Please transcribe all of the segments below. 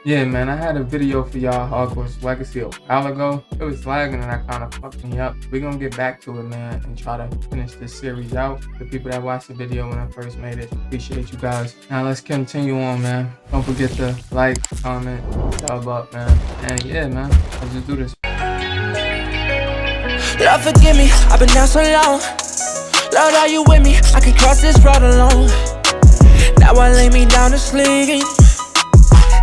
Yeah, man, I had a video for y'all Hogwarts Legacy a while ago. It was lagging and that kind of fucked me up. We're gonna get back to it, man, and try to finish this series out. The people that watched the video when I first made it, appreciate you guys. Now let's continue on, man. Don't forget to like, comment, sub up, man. And yeah, man, let's just do this. Lord, forgive me, I've been down so long. Lord, are you with me? I can cross this road alone. Now I lay me down to sleep.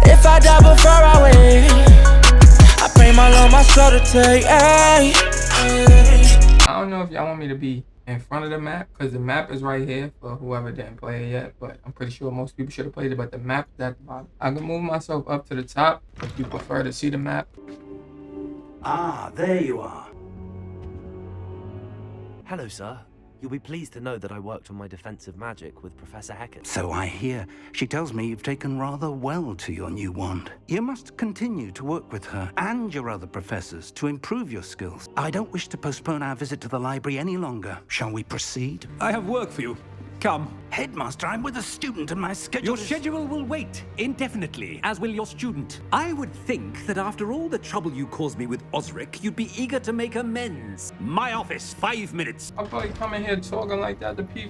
If I die before I wake, I pray my Lord my soul to take. I don't know if y'all want me to be in front of the map, because the map is right here for whoever didn't play it yet, but I'm pretty sure most people should have played it, but the map is at the bottom. I can move myself up to the top if you prefer to see the map. Ah, there you are. Hello, sir. You'll be pleased to know that I worked on my defensive magic with Professor Hecat. So I hear. She tells me you've taken rather well to your new wand. You must continue to work with her and your other professors to improve your skills. I don't wish to postpone our visit to the library any longer. Shall we proceed? I have work for you. Come. Headmaster, I'm with a student and my schedule Your schedule will wait indefinitely, as will your student. I would think that after all the trouble you caused me with Osric, you'd be eager to make amends. My office, 5 minutes. I thought you come in here talking like that to P.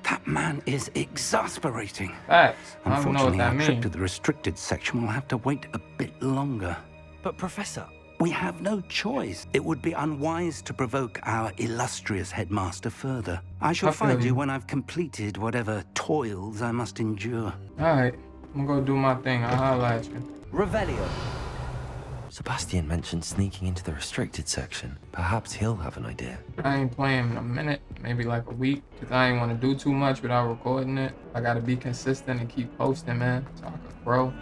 That man is exasperating. Facts. I don't know what Unfortunately, that our trip means. to the restricted section will have to wait a bit longer. But, Professor... We have no choice. It would be unwise to provoke our illustrious headmaster further. I shall find you when I've completed whatever toils I must endure. Alright, I'm gonna go do my thing. I'll holler at you. Revelio. Sebastian mentioned sneaking into the restricted section. Perhaps he'll have an idea. I ain't playing in a minute, maybe like a week, because I ain't want to do too much without recording it. I gotta be consistent and keep posting, man, so I can grow.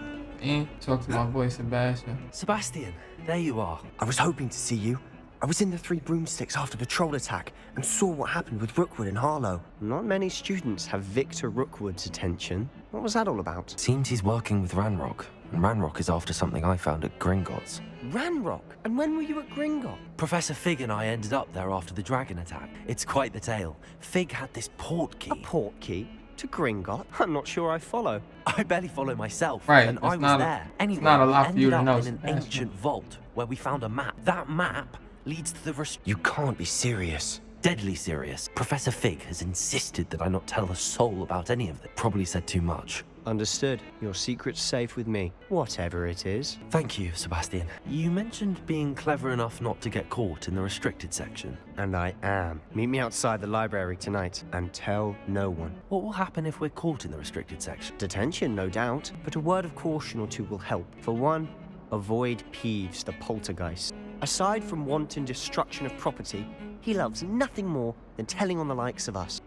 And talk to my boy Sebastian. Sebastian, there you are. I was hoping to see you. I was in the 3 broomsticks after the troll attack and saw what happened with Rookwood and Harlow. Not many students have Victor Rookwood's attention. What was that all about? Seems he's working with Ranrock, and Ranrock is after something I found at Gringotts. Ranrock? And when were you at Gringotts? Professor Fig and I ended up there after the dragon attack. It's quite the tale. Fig had this port key. A port key? To Gringotts? I'm not sure I follow. I barely follow myself, right, and I was there. Anyway, it's not a lot for you to know. In an ancient vault where we found a map. That map leads to the You can't be serious. Deadly serious. Professor Fig has insisted that I not tell a soul about any of it. Probably said too much. Understood. Your secret's safe with me. Whatever it is. Thank you, Sebastian. You mentioned being clever enough not to get caught in the restricted section. And I am. Meet me outside the library tonight and tell no one. What will happen if we're caught in the restricted section? Detention, no doubt, but a word of caution or two will help. For one, avoid Peeves, the poltergeist. Aside from wanton destruction of property, he loves nothing more than telling on the likes of us.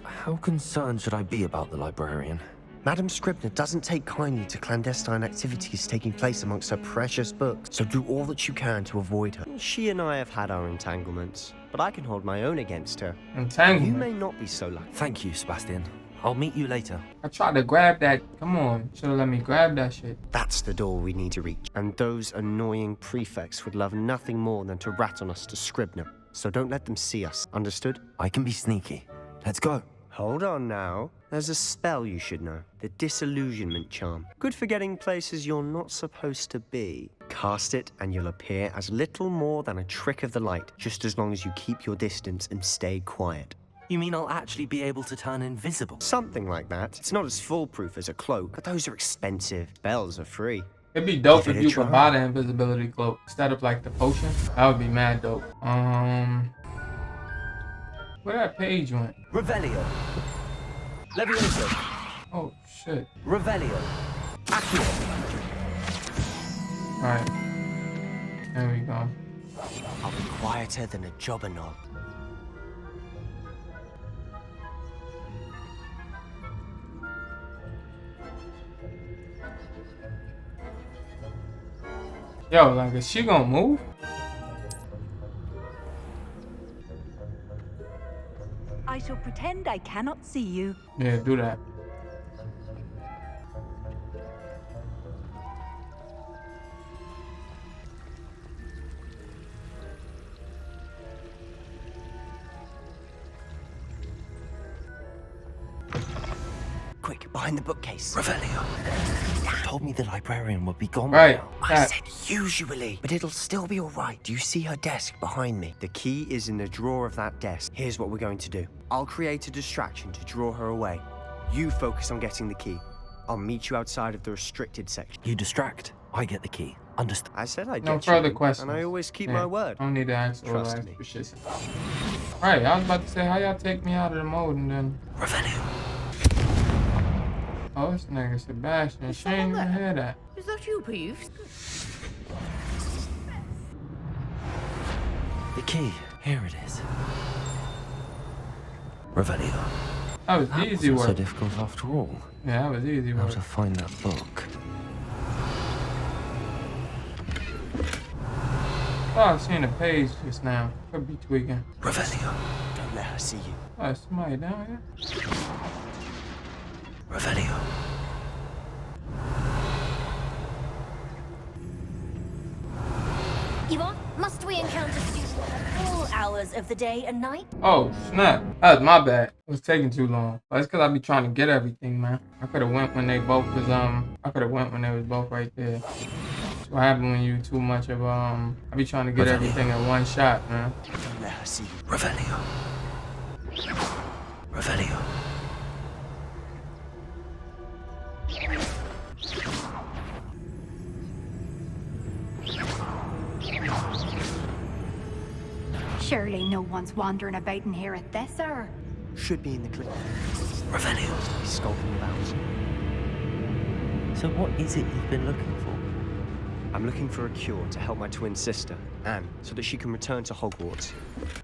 How concerned should I be about the librarian? Madam Scribner doesn't take kindly to clandestine activities taking place amongst her precious books, so do all that you can to avoid her. She and I have had our entanglements, but I can hold my own against her. Entanglement? You may not be so lucky. Thank you, Sebastian. I'll meet you later. I tried to grab that. Come on, should have let me grab that shit. That's the door we need to reach, and those annoying prefects would love nothing more than to rat on us to Scribner, so don't let them see us, understood? I can be sneaky. Let's go. Hold on now. There's a spell you should know. The Disillusionment Charm. Good for getting places you're not supposed to be. Cast it and you'll appear as little more than a trick of the light, just as long as you keep your distance and stay quiet. You mean I'll actually be able to turn invisible? Something like that. It's not as foolproof as a cloak, but those are expensive. Spells are free. It'd be dope Give if it a you could buy the invisibility cloak instead of like the potion. That would be mad dope. Where that page went? Revelio. Levioso. Oh shit. Revelio. Accio. Alright. There we go. I'll be quieter than a jobberknoll. Yo, like, is she gonna move? I shall pretend I cannot see you. Yeah, do that. Quick, behind the bookcase. Revelio. Told me the librarian would be gone Right, by now. I that. said usually, but it'll still be all right. Do you see her desk behind me? The key is in the drawer of that desk. Here's what we're going to do. I'll create a distraction to draw her away. You focus on getting the key. I'll meet you outside of the restricted section. You distract, I get the key. Understood. I said I'd No get further you, questions. and I always keep Yeah, my word. I don't need to ask all Trust that me. extra shit. Right, I was about to say, how y'all take me out of the mode and then... Revelio. Oh, this nigga Sebastian. She ain't even hear that. Is that you, Peeves? The key, here it is. Revelio. That was That easy wasn't so work. difficult after all. Yeah, that was easy How work. to find that book. Oh, I seen a page just now. Could be tweaking. Revelio. Don't let her see you. Oh, somebody down here? Revelio. Yvonne, must we encounter students at all hours of the day and night? Oh, snap. That was my bad. It was taking too long. But it's because I be trying to get everything, man. I could have went when they both was, I could have went when they was both right there. That's what happened when you too much of, I be trying to get everything in one shot, man. Don't let her see you. Revelio. Revelio. Surely no one's wandering about in here at this hour. Should be in the clinic. Revelio. He's skulking about. So what is it you've been looking for? I'm looking for a cure to help my twin sister, Anne, so that she can return to Hogwarts.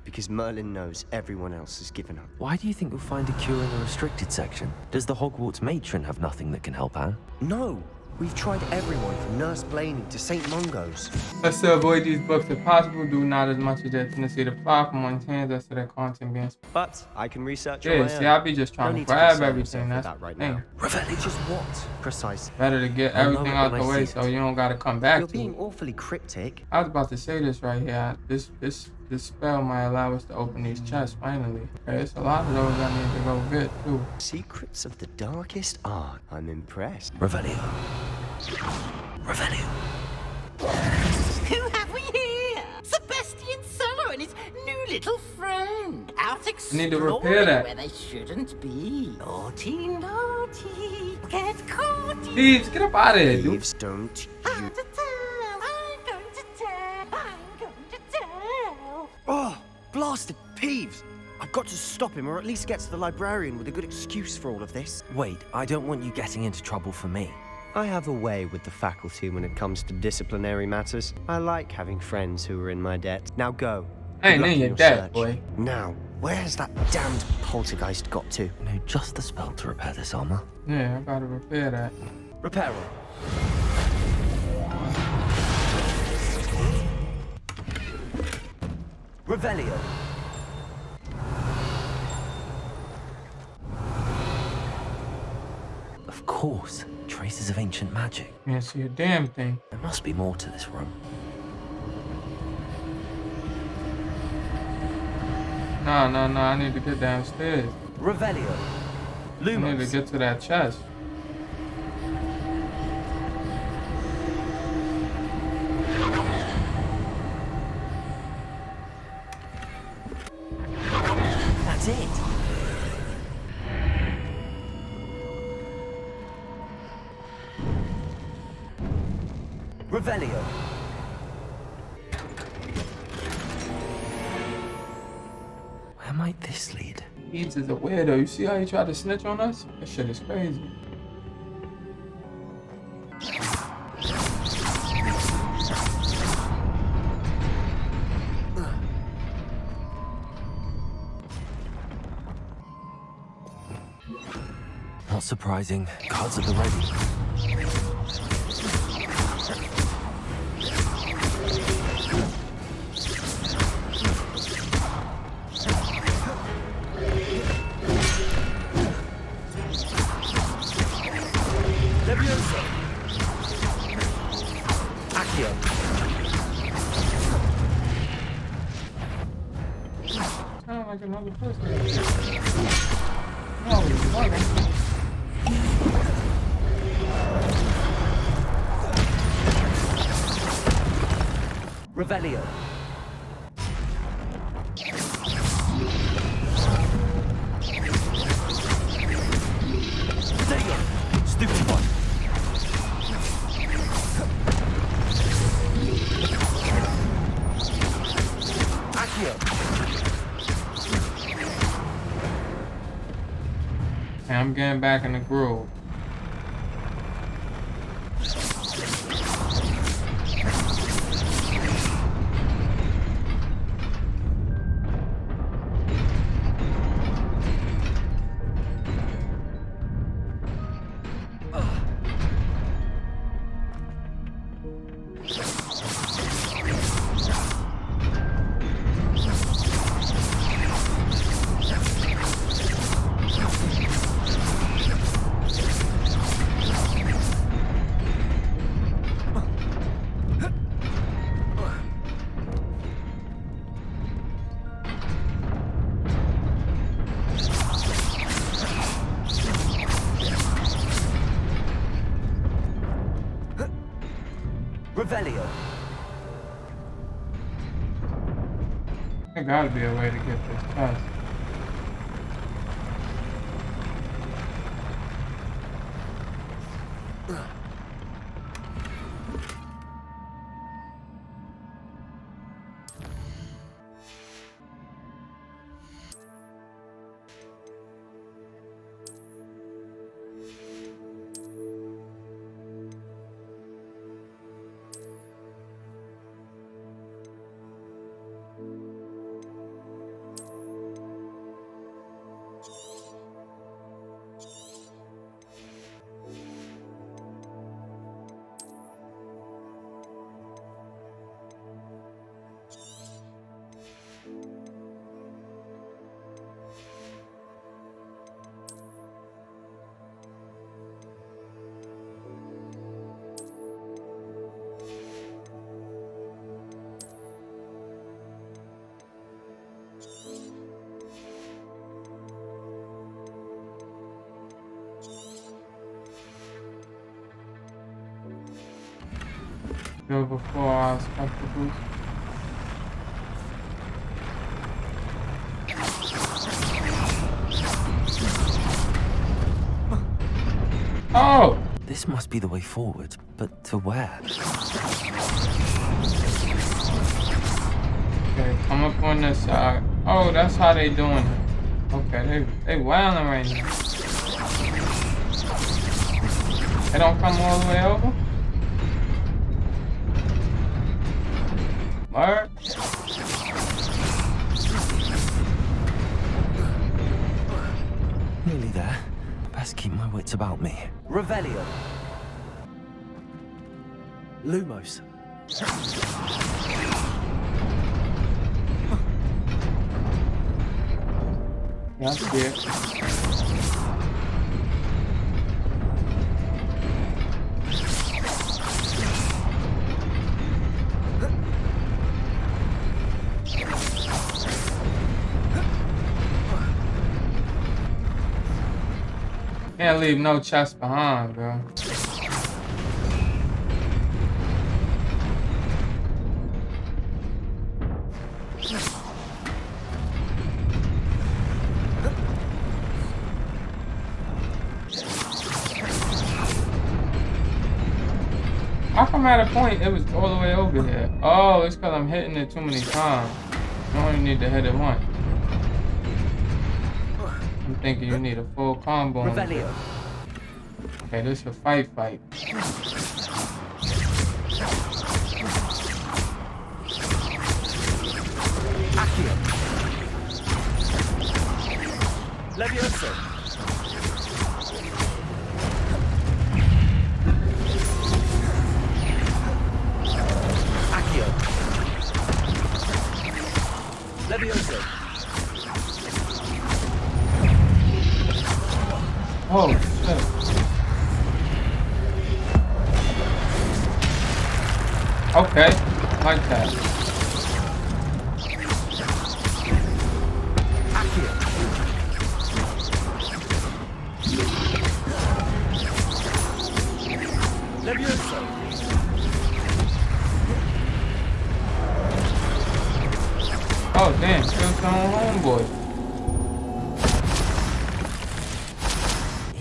Because Merlin knows everyone else has given up. Why do you think you'll find a cure in the restricted section? Does the Hogwarts matron have nothing that can help Anne? No! We've tried everyone from Nurse Blaney to St. Mungo's. Let's to avoid these books if possible. Do not as much as their tendency to fly from one's hands as to their content being... But I can research on Yeah, my see, own. I be just No trying to need grab concern everything. yourself with That's that right the thing. now. Which is what, precisely? Better to get I'll know everything it out when the I way see so it. you don't gotta come back You're to being it. awfully cryptic. I was about to say this right here. This spell might allow us to open these chests finally. There's a lot of those I need to go get too. Secrets of the darkest art. I'm impressed. Revelio. Revelio. Who have we here? Sebastian Solo and his new little friend. Out need to repair exploring that. where they shouldn't be. Naughty, naughty. Get caught. Thieves, get up out of here, dude. Thieves don't I'm you... going to tell. I'm going to tell. I'm going to tell. Oh, blasted Peeves! I've got to stop him, or at least get to the librarian with a good excuse for all of this. Wait, I don't want you getting into trouble for me. I have a way with the faculty when it comes to disciplinary matters. I like having friends who are in my debt. Now go. I ain't Good luck in your your debt, search. boy. Now, where's that damned poltergeist got to? I know just the spell to repair this armor. Yeah, I gotta repair that. Repair her. Revelio. Of course, traces of ancient magic. Can't see a damn thing. There must be more to this room. Nah, I need to get downstairs. Revelio. I need to Lumos. get to that chest. That's it. Revelio. Where might this lead? Eads is a weirdo. You see how he tried to snitch on us? That shit is crazy. Not surprising. Cards at the ready. Levioso. Accio. Sound like another person. No, he's bugging. Revelio. Stupid one. And I'm getting back in the groove. Revelio. There gotta be a way to get this chest. Go before our spectacles. Oh! This must be the way forward, but to where? Okay, come up on this side. Oh, that's how they doing it. Okay, they wilding right now. They don't come all the way over? Word? Nearly there. Best keep my wits about me. Revelio. Lumos. Yeah, I see it. Can't leave no chest behind, bro. How come at a point it was all the way over here? Oh, it's because I'm hitting it too many times. You only need to hit it once. I'm thinking you need a full combo. Revelio. Okay, this is a fight. Accio. Levioso. Accio. Levioso. Oh, shit. Okay, like that. Accio. Levioso. Oh, damn. Killed your own homeboy.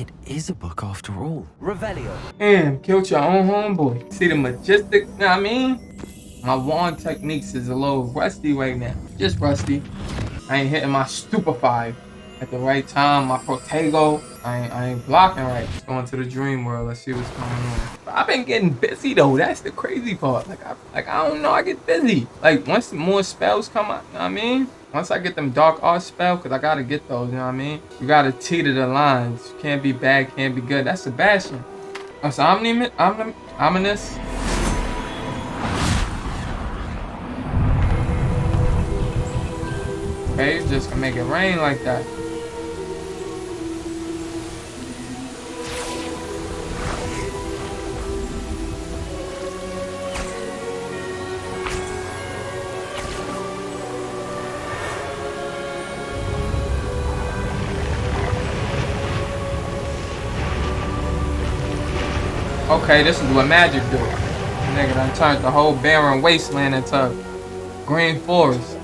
It is a book after all. Revelio. Damn, killed your own homeboy. See the majestic, you know what I mean? My wand techniques is a little rusty right now. Just rusty. I ain't hitting my stupefy at the right time. My protego, I ain't blocking right. Let's go into the dream world. Let's see what's going on. But I've been getting busy though. That's the crazy part. Like I don't know. I get busy. Like once more spells come out, you know what I mean? Once I get them dark art spell, cause I gotta get those. You know what I mean? You gotta teeter the lines. You can't be bad, can't be good. That's Sebastian. That's ominous. Okay, you just can make it rain like that. Okay, this is what magic do. Nigga done turned the whole barren wasteland into green forest.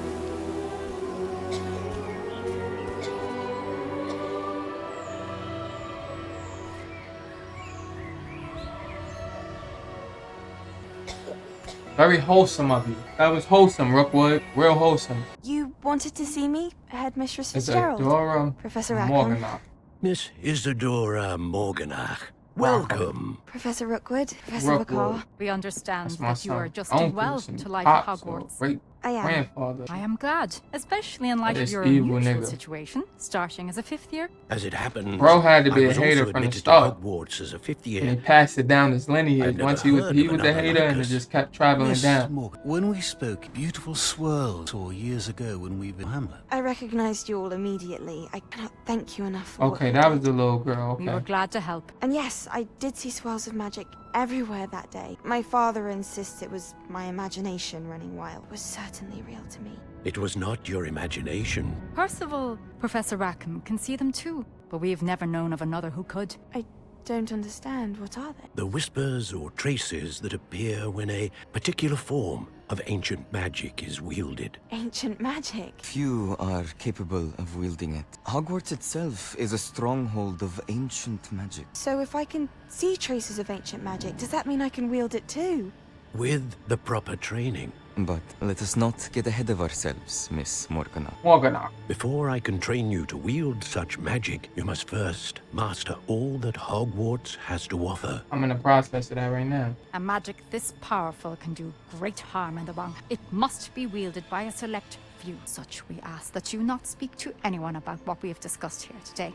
Very wholesome of you. That was wholesome, Rookwood. Real wholesome. You wanted to see me, Headmistress It's Fitzgerald? Isadora Professor Rackham. Morganach. Miss Isadora Morganach. Welcome. Professor Rookwood, Professor McCaw. We understand That's my that you are son. adjusting well Uncles and to life at pops, or Hogwarts. great I am. grandfather. I am glad, especially in light That of is your evil unusual nigga. situation, starting as a 5th year. As it happens, Bro had to be I a was hater also from the admitted start. to Hogwarts as a 5th And he year. passed it down his lineage. I've Once never he heard was of a another hater like and it us. just kept traveling Miss down. Morgan, when we spoke, beautiful swirls 4 years ago when we were in Hamlet. I recognized you all immediately. I cannot thank you enough for what Okay, you that did. was the little girl. We were Okay. glad to help. And yes, I did see swirls of magic everywhere that day. My father insists it was my imagination running wild. It was certainly real to me. It was not your imagination. Percival, Professor Rackham can see them too, but we've never known of another who could. I don't understand. What are they? The whispers or traces that appear when a particular form of ancient magic is wielded. Ancient magic. Few are capable of wielding it. Hogwarts itself is a stronghold of ancient magic. So if I can see traces of ancient magic, does that mean I can wield it too? With the proper training. But let us not get ahead of ourselves, Miss Morganach. Morganach. Before I can train you to wield such magic, you must first master all that Hogwarts has to offer. I'm in the process of that right now. A magic this powerful can do great harm in the wrong. It must be wielded by a select few. Such we ask that you not speak to anyone about what we have discussed here today.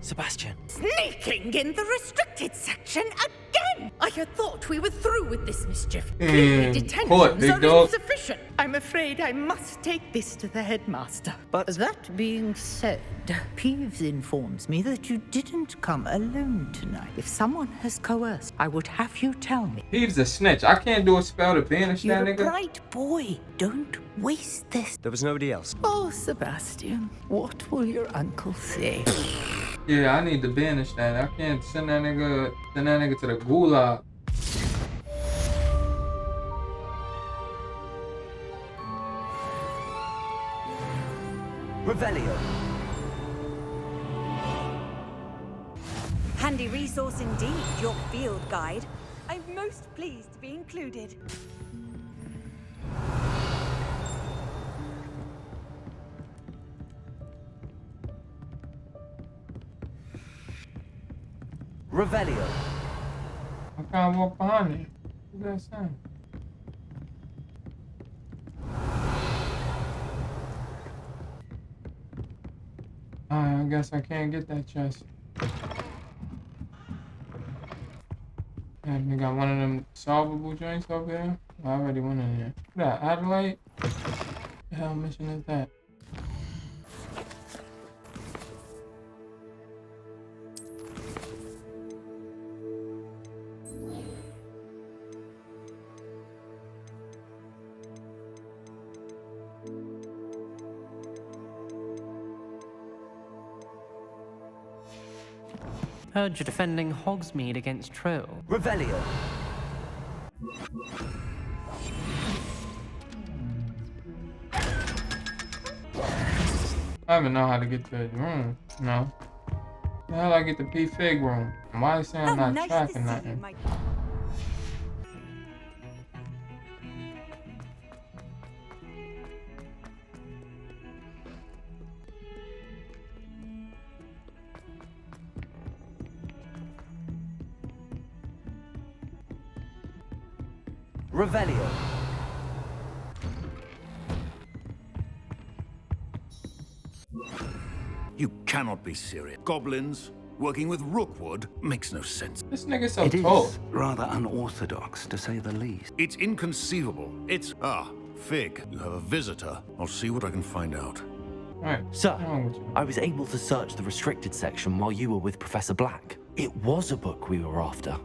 Sebastian. Sneaking in the restricted section again! I had thought we were through with this mischief. Clearly detentions Court, big are dog. insufficient. I'm afraid I must take this to the headmaster. But that being said, Peeves informs me that you didn't come alone tonight. If someone has coerced, I would have you tell me. He's a snitch. I can't do a spell to banish that You're a nigga. bright boy. Don't waste this. There was nobody else. Oh, Sebastian, what will your uncle say? Yeah, I need to banish that. I can't send that nigga to the gulag. Revelio. Handy resource indeed, your field guide. I'm most pleased to be included. Revelio. I can't walk behind me. What did I say? I guess I can't get that chest. Yeah, they got one of them solvable joints over there. I already went in there. That Adelaide? What the hell mission is that? Heard you're defending Hogsmeade against Troll. Revelio. I don't even know how to get to his room. No. The hell I get the P-Fig room? Why is saying I'm not tracking nothing? Revelio. You cannot be serious. Goblins working with Rookwood makes no sense. This nigga's so It tall. is rather unorthodox, to say the least. It's inconceivable. It's... Ah, Fig, you have a visitor. I'll see what I can find out. Right. Sir, I was able to search the restricted section while you were with Professor Black. It was a book we were after.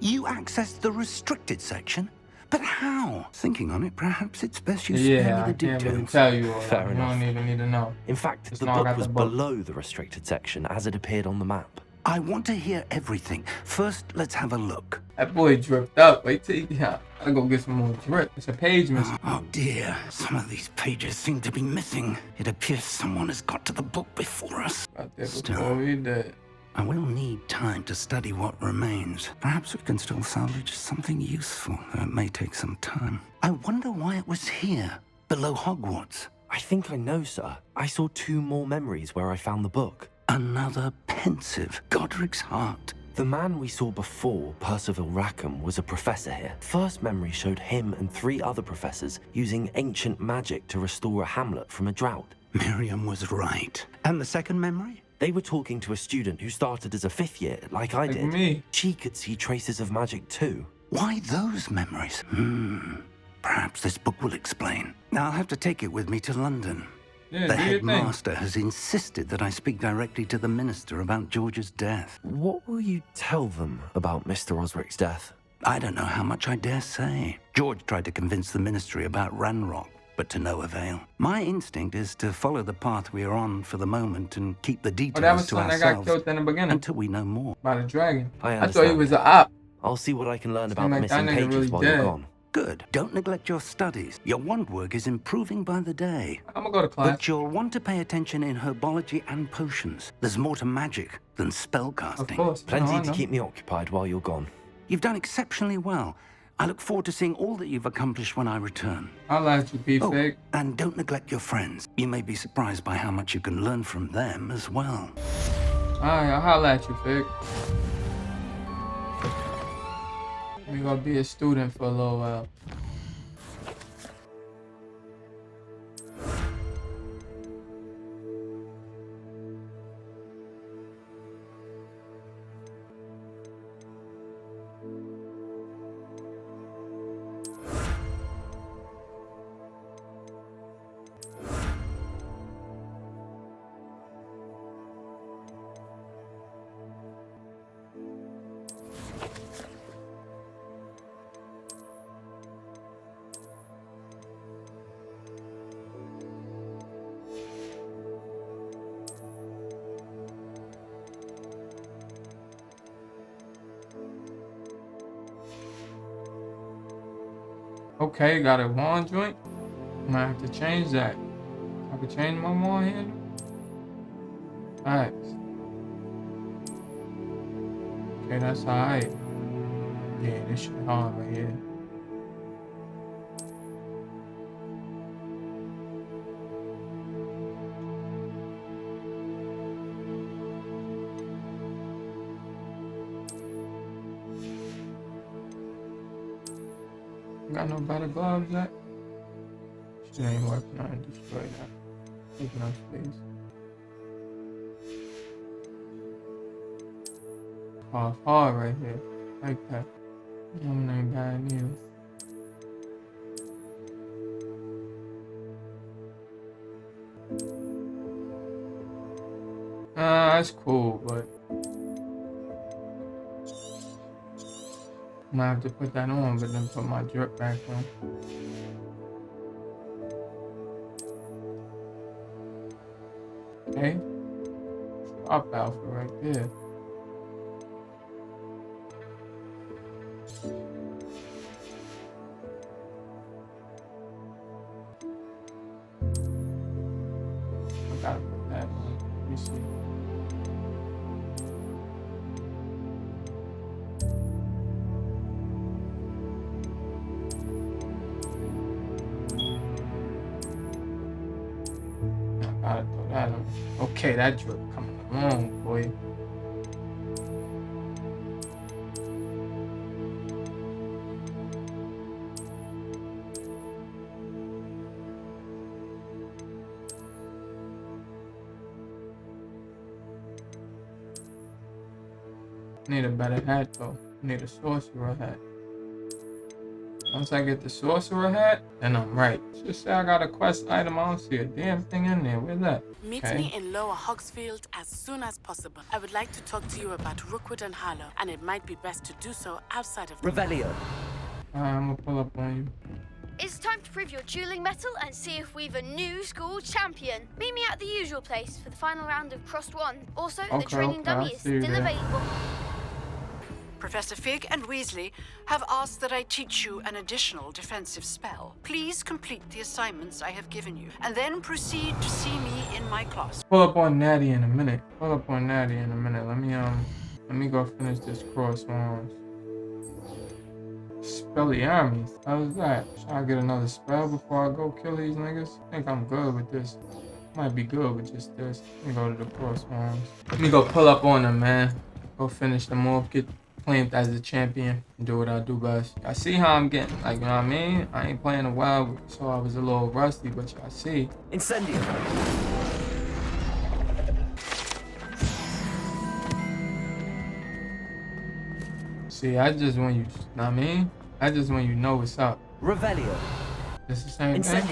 You accessed the restricted section? But how? Thinking on it, perhaps it's best you spare Yeah, me I the can't really details. tell you all Fair that. enough. You don't even need to know. In fact, Just the know I book got was the book. below the restricted section as it appeared on the map. I want to hear everything. First, let's have a look. That boy dripped up. Wait till I gotta go get some more drip. It's a page missing. Oh dear, some of these pages seem to be missing. It appears someone has got to the book before us. Before we did. I will need time to study what remains. Perhaps we can still salvage something useful, though it may take some time. I wonder why it was here, below Hogwarts. I think I know, sir. I saw 2 more memories where I found the book. Another pensive Godric's heart. The man we saw before, Percival Rackham, was a professor here. First memory showed him and 3 other professors using ancient magic to restore a hamlet from a drought. Miriam was right. And the second memory? They were talking to a student who started as a 5th year, like I did. Me. She could see traces of magic too. Why those memories? Perhaps this book will explain. Now I'll have to take it with me to London. Yeah, The do your thing. headmaster has insisted that I speak directly to the minister about George's death. What will you tell them about Mr. Osric's death? I don't know how much I dare say. George tried to convince the ministry about Ranrock, but to no avail. My instinct is to follow the path we are on for the moment and keep the Oh, details that was to something that got ourselves killed in the beginning. until we know more. By the dragon. I thought he understand. was an op. I'll see what I can learn Seemed about the like that missing nigga pages really while dead. you're gone. Good. Don't neglect your studies. Your wand work is improving by the day. I'm gonna go to class. But you'll want to pay attention in herbology and potions. There's more to magic than spellcasting. Of course. Plenty I to know. keep me occupied while you're gone. You've done exceptionally well. I look forward to seeing all that you've accomplished when I return. I'll ask you, P-Fig. And don't neglect your friends. You may be surprised by how much you can learn from them as well. Alright, I'll holler at you, Fig. We gonna be a student for a little while. Okay, got a wand joint. Might have to change that. I could change my wand handle. Alright. Okay, that's alright. Yeah, this shit hard right here. Got no better gloves yet? Shit ain't working on it. Destroy that. Taking up space. Oh, it's hard right here. Like that. Ain't bad neither. That's cool, but I might have to put that on, but then put my drip back on. Okay. Top outfit right there. I gotta put that on. Let me see. I gotta throw that on. Okay, that drip coming along, boy. Need a better hat though. Need a sorcerer hat. Once I get the sorcerer hat, then I'm right. Just say I got a quest item. I don't see a damn thing in there. Where's that? Meet me in Lower Hogsfield as soon as possible. I would like to talk to you about Rookwood and Harlow, and it might be best to do so outside of the Revelio. I'm gonna pull up on you. It's time to prove your dueling mettle and see if we've a new school champion. Meet me at the usual place for the final round of Crossed 1. Also, the training dummy is still available. Professor Fig and Weasley have asked that I teach you an additional defensive spell. Please complete the assignments I have given you, and then proceed to see me in my class. Pull up on Natty in a minute. Let me go finish this cross wands. Spelliarmus. How's that? Should I get another spell before I go kill these niggas? I think I'm good with this. Might be good with just this. Let me go to the cross wands. Let me go pull up on them, man. Go finish them off. Get claimed as the champion and do what I do best. I see how I'm getting, like, you know what I mean? I ain't playing a while, so I was a little rusty, but y'all see. Incendio. See, I just want you, know what I mean? I just want you to know what's up. Revelio. It's the same thing?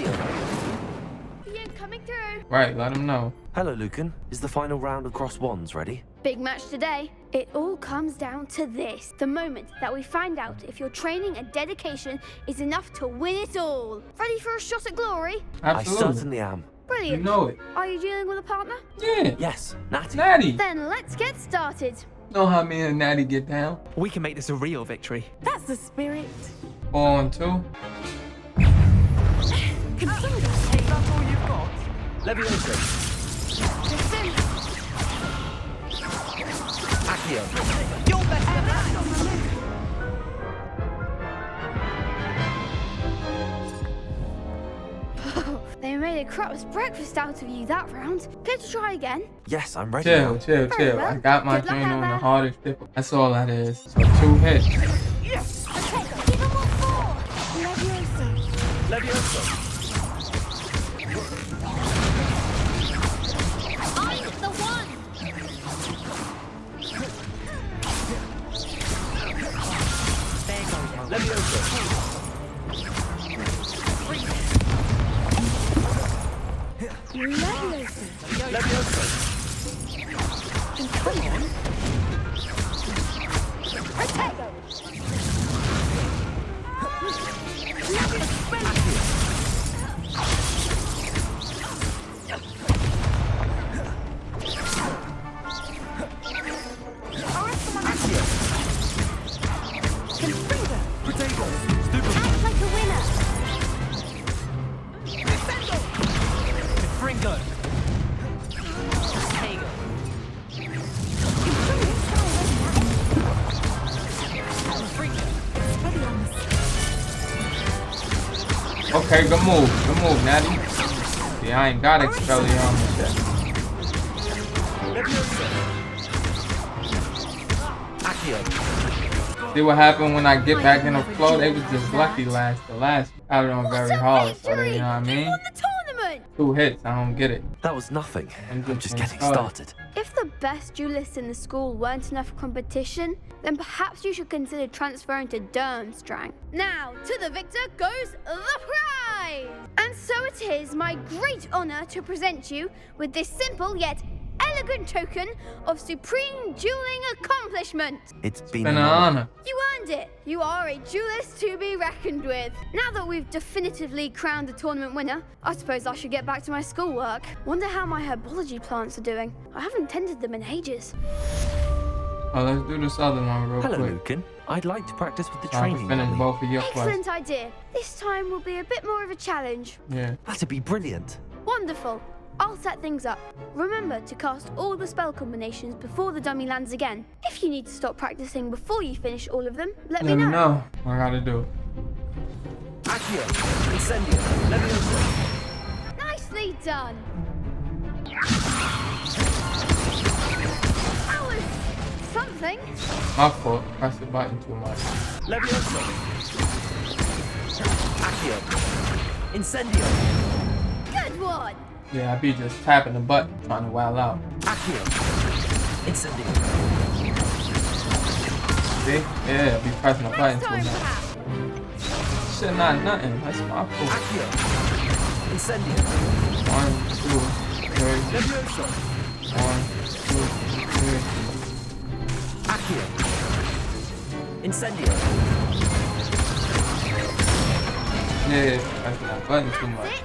Coming through. Right, let them know. Hello, Lucan. Is the final round of Cross Wands ready? Big match today. It all comes down to this. The moment that we find out if your training and dedication is enough to win it all. Ready for a shot at glory? Absolutely. I certainly am. Brilliant. You know it. Are you dealing with a partner? Yeah. Yes, Natty. Natty. Then let's get started. Know how me and Natty get down? We can make this a real victory. That's the spirit. 4 on 2. That's all you've got. Levioso. Listen. Accio. You're better than that. They made a crap's breakfast out of you that round. Care to try again? Yes, I'm ready. Chill. Well. I got my Good luck training out on the there. hardest difficult. That's all that is. So 2 hits. Yes. Okay, give them what for. Leviosa. Levioso. I'm the one. Levioso. Levioso. Come on. Protego. Act like a winner. Fringo. Okay, good move, Natty. See, I ain't got Expelliarmus yet. See what happened when I get back in the flow? They was just lucky the last I was on very hard, so they, you know what I mean? Won the tournament. 2 hits, I don't get it. That was nothing. I'm just getting started. If the best duelists in the school weren't enough competition, then perhaps you should consider transferring to Durmstrang. Now, to the victor goes the prize! And so it is my great honor to present you with this simple yet elegant token of supreme dueling accomplishment. It's been An an honor. honor. You earned it. You are a duelist to be reckoned with. Now that we've definitively crowned the tournament winner, I suppose I should get back to my schoolwork. Wonder how my herbology plants are doing. I haven't tended them in ages. Oh, let's do this other one real Hello, quick. Lucan. I'd like to practice with the So I can training finish dummy. both of your quests. Excellent idea. This time will be a bit more of a challenge. Yeah. That'd be brilliant. Wonderful. I'll set things up. Remember to cast all the spell combinations before the dummy lands again. If you need to stop practicing before you finish all of them, let me know. What I gotta do. Accio, Incendio, Leviosa. Nicely done. That was something. My fault. Press the button too much. Leviosa. Accio, Incendio. Good one. Yeah, I be just tapping the button, trying to wow out. Accio, Incendio. See? Yeah, I be pressing the button too much. Shit, not nothing. That's my fault. Accio, Incendio. 1, 2, 3. Leviosa. 1, 2, 3. Accio, Incendio. Yeah, pressing that button too much.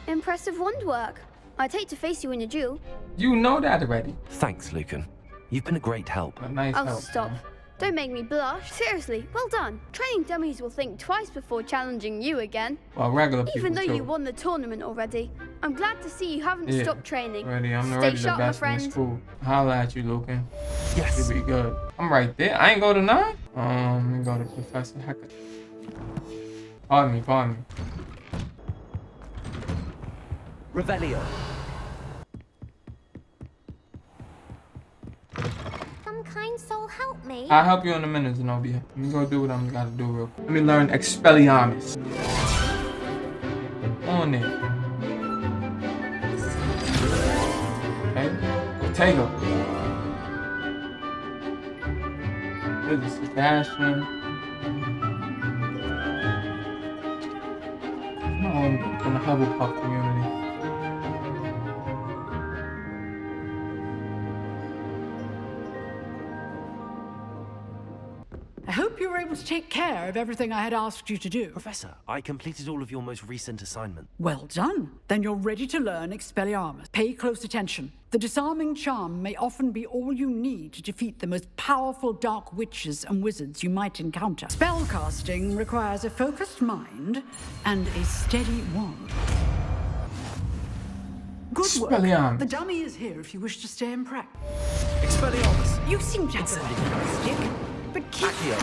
Impressive wand work. I'd hate to face you in a duel. You know that already. Thanks, Lucan. You've been a great help. A nice I'll help. stop. Don't make me blush. Seriously, well done. Training dummies will think twice before challenging you again. Well, regular people Even though too. you won the tournament already. I'm glad to see you haven't Yeah, stopped training. Ready, I'm Stay already the sharp, my best in the friend. school. Holla at you, Lucan. Yes. You'll be good. I'm right there. I ain't go to 9. Let me go to Professor Hacker. Pardon me. Revelio. Some kind soul help me. I'll help you in a minute, Zenobia. Let me go do what I'm gotta do real quick. Let me learn Expelliarmus. On it. Okay. Ortega. This is Sebastian. No, in the Hufflepuff community. I hope you were able to take care of everything I had asked you to do. Professor, I completed all of your most recent assignment. Well done. Then you're ready to learn Expelliarmus. Pay close attention. The disarming charm may often be all you need to defeat the most powerful dark witches and wizards you might encounter. Spellcasting requires a focused mind and a steady wand. Good work. Expelliarmus. The dummy is here if you wish to stay in practice. Expelliarmus. You seem to have a stick, but keep Accio.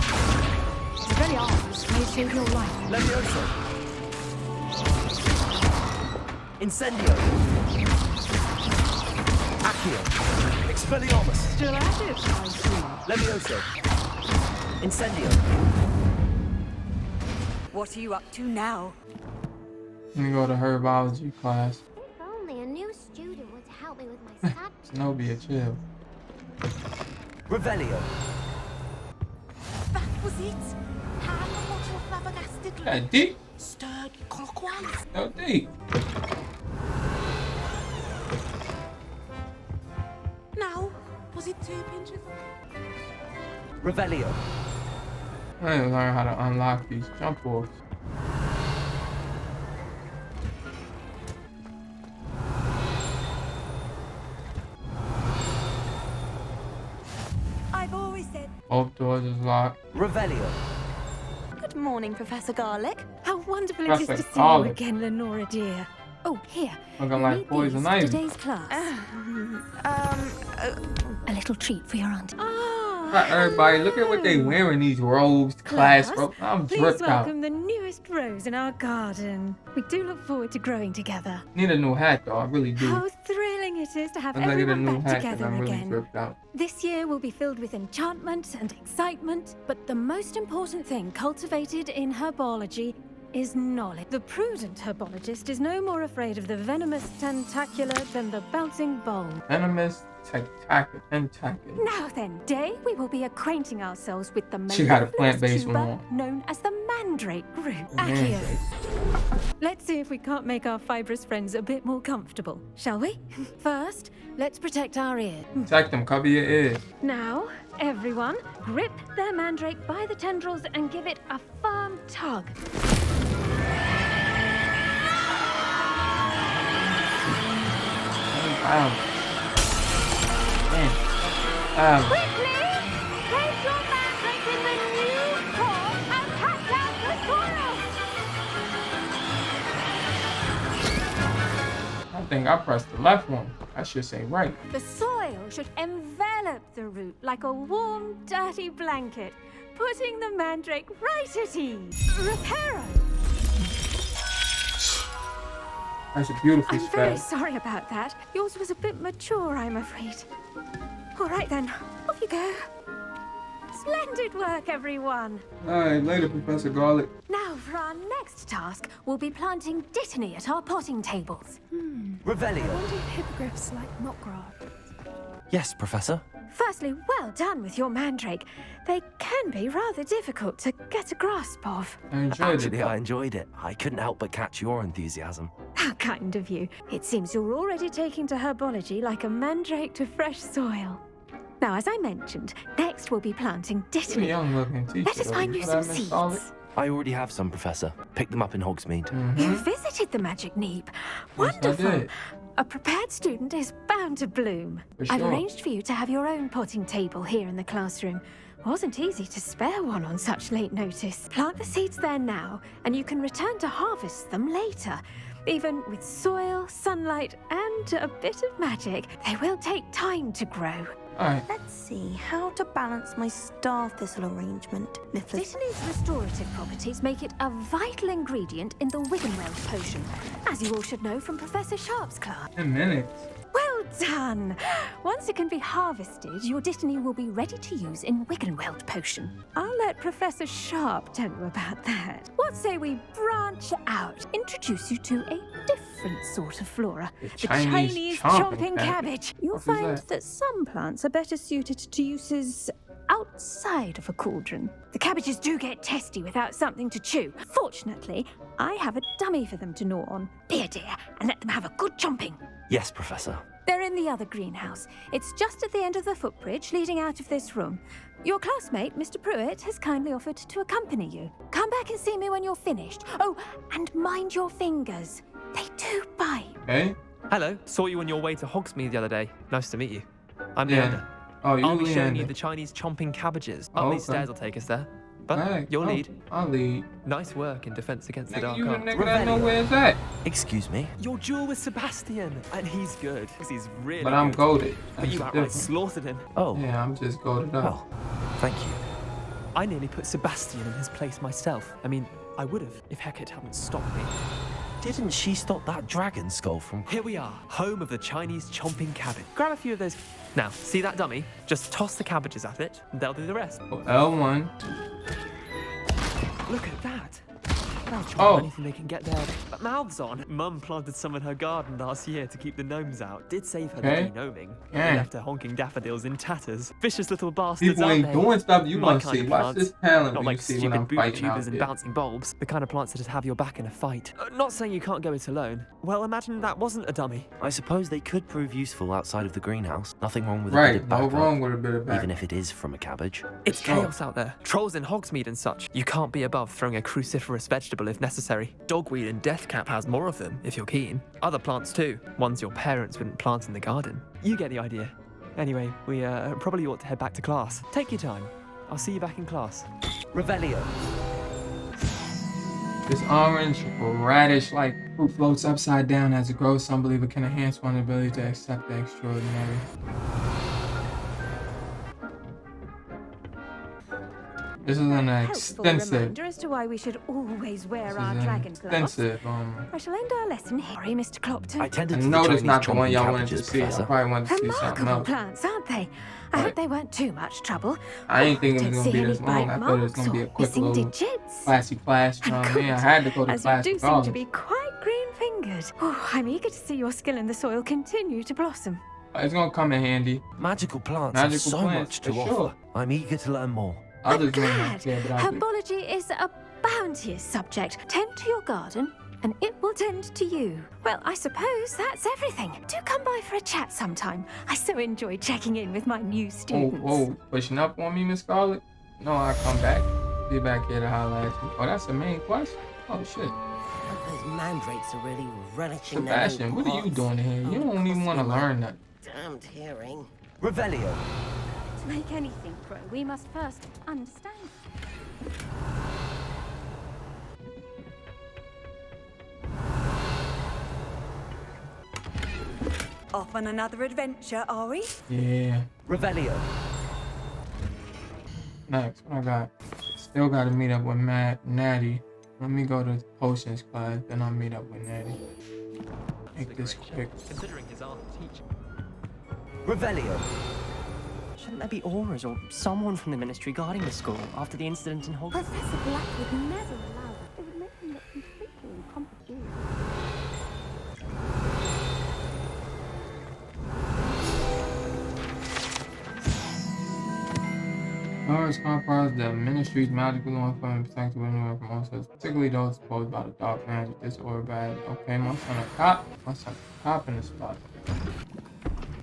Expelliarmus may save your life. Leviosa. Incendio. Accio. Expelliarmus. Still at it, I see. Leviosa. Incendio. What are you up to now? Let me go to herbology class. If only a new student would help me with my sad. Zenobia, chill. Revelio. That was it. How much of flabbergasted That deep? stirred clockwise. No deep. Now, was it 2 pinches? Revelio. I need to learn how to unlock these jump orbs. I've always said. Both doors is locked. Revelio. Good morning, Professor Garlic. How wonderful it is Professor to see you Garlic. again, Lenora dear. Oh, here. Looking like read poison these for ivy. today's class. A little treat for your aunt. Right, everybody, look at what they wearing, these robes, class robes. I'm Please dripped out. welcome the newest rose in our garden. We do look forward to growing together. Need a new hat though, I really do. How thrilling it is to have I'm gonna get a everyone new back hat because together I'm really again. dripped out. This year will be filled with enchantment and excitement, but the most important thing cultivated in herbology is knowledge. The prudent herbologist is no more afraid of the venomous tentacular than the bouncing bulb. Venomous tentacular. Now then, today we will be acquainting ourselves with the She got a mellifluous plant-based tuber one. known as the mandrake root. Accio. Let's see if we can't make our fibrous friends a bit more comfortable, shall we? First, let's protect our ears. Protect them, cover your ears. Now, everyone, grip their mandrake by the tendrils and give it a firm tug. Quickly! Place your mandrake in the new core and catch out the soil! I think I pressed the left one. I should say right. The soil should envelop the root like a warm, dirty blanket, putting the mandrake right at ease. Reparo! That's a beautiful I'm spell. very sorry about that. Yours was a bit mature, I'm afraid. All right then, off you go. Splendid work, everyone. All right, later, Professor Garlic. Now for our next task, we'll be planting dittany at our potting tables. Revelio. I wonder if hippogriffs like knot grass. Yes, Professor. Firstly, well done with your mandrake. They can be rather difficult to get a grasp of. Actually, I enjoyed it. I couldn't help but catch your enthusiasm. How kind of you. It seems you're already taking to herbology like a mandrake to fresh soil. Now, as I mentioned, next we'll be planting dittany. Young-looking teacher. Let us find you some seeds. I already have some, Professor. Picked them up in Hogsmeade. You visited the magic neep. Wonderful. did. A prepared student is bound to bloom. For I've sure. arranged for you to have your own potting table here in the classroom. Wasn't easy to spare one on such late notice. Plant the seeds there now, and you can return to harvest them later. Even with soil, sunlight, and a bit of magic, they will take time to grow. Let's see how to balance my star thistle arrangement. Dittany's restorative properties make it a vital ingredient in the Wiggenweld potion, as you all should know from Professor Sharp's class. 10 minutes. Well done! Once it can be harvested, your dittany will be ready to use in Wiggenweld potion. I'll let Professor Sharp tell you about that. What say we branch out, introduce you to a different sort of flora, the Chinese chomping cabbage. You'll What is find that? that some plants are better suited to uses outside of a cauldron. The cabbages do get testy without something to chew. Fortunately, I have a dummy for them to gnaw on. Be a dear and let them have a good chomping. Yes, Professor. They're in the other greenhouse. It's just at the end of the footbridge leading out of this room. Your classmate, Mr. Pruitt, has kindly offered to accompany you. Come back and see me when you're finished. Oh, and mind your fingers. They do bite. Okay. Hello, saw you on your way to Hogsmeade the other day. Nice to meet you. I'm Yeah. Leander. Oh, you're I'll be showing you Leander. the Chinese chomping cabbages. Oh, Up these okay. stairs will take us there. But Alright, you'll oh, lead. I'll lead. Nice work in defense against the Nigga, dark you the arts. nigga that know where it's at. Excuse me? Your duel with Sebastian, and he's good. He's really But I'm good. goated. But That's you the outright difference. slaughtered him. Oh. Yeah, I'm just goated up. Well, thank you. I nearly put Sebastian in his place myself. I mean, I would have if Hecate hadn't stopped me. Didn't she stop that dragon skull from... Here we are, home of the Chinese chomping cabbage. Grab a few of those. Now, see that dummy? Just toss the cabbages at it, and they'll do the rest. L1. Look at that. They'll chomp Oh. anything they can get their mouths on. Mum planted some in her garden last year to keep the gnomes out. Did save her Okay. the gnoming. Yeah. Left her honking daffodils in tatters. Vicious little bastards, People aren't ain't they? doing stuff you My want to kind see. of Watch plants. this talent Not you like see when stupid I'm boot fighting out tubers and there. bouncing bulbs. The kind of plants that'd have your back in a fight. Not saying you can't go it alone. Well, imagine that wasn't a dummy. I suppose they could prove useful outside of the greenhouse. Nothing wrong with a Right, bit of no backup, wrong with a bit of backup. even if it is from a cabbage. It's sure. chaos out there. Trolls in Hogsmeade and such. You can't be above throwing a cruciferous vegetable if necessary. Dogweed and deathcap has more of them, if you're keen. Other plants too. Ones your parents wouldn't plant in the garden. You get the idea. Anyway, we probably ought to head back to class. Take your time. I'll see you back in class. Revelio. This orange or radish-like fruit floats upside down as it grows. Some believe it can enhance one's ability to accept the extraordinary. This is an helpful extensive. reminder as to why we should always wear our dragon glass. Extensive. I shall end our lesson here, Mr. Clopton. I tended I to know the this Chinese not the one chomping y'all wanted to cabbages, see. I Professor. probably wanted to see something Remarkable else. plants, aren't they? I hope they weren't too much trouble. I ain't think it Don't was see gonna be any this long. bite I thought it was marks gonna be a or quick missing little digits. classy class. You know what I mean? I had to go to As class you do seem to regardless. be quite green-fingered. Oh, I'm eager to see your skill in the soil continue to blossom. It's gonna come in handy. Magical plants Magical have so plants, much to for offer. sure. I'm eager to learn more. Others may Glad. not care, but I do. Herbology is a bounteous subject. Tend to your garden, and it will tend to you. Well, I suppose that's everything. Do come by for a chat sometime. I so enjoy checking in with my new students. Whoa, pushing up on me, Miss Scarlet? No, I'll come back. Be back here to holler at you. Oh, that's the main quest? Oh, shit. Those mandrakes are really relishing Sebastian, what are you doing here? You don't even want to learn that. damned hearing. Revelio. To make anything grow, we must first understand. Off on another adventure, are we? Yeah. Revelio. Next, what I got? Still got to meet up with Natty. Let me go to potions class, then I'll meet up with Natty. Make this quick. Considering his art teaching. Revelio. Shouldn't there be auras or someone from the ministry guarding the school after the incident in Hogwarts? Professor Black would never allow that. It would make him look completely incompetent. Hogwarts comprised the ministry's magical law and protected anywhere from all sorts, particularly those exposed by the dark magic, disorder bad. Okay, my son a cop. My son a cop in the spot.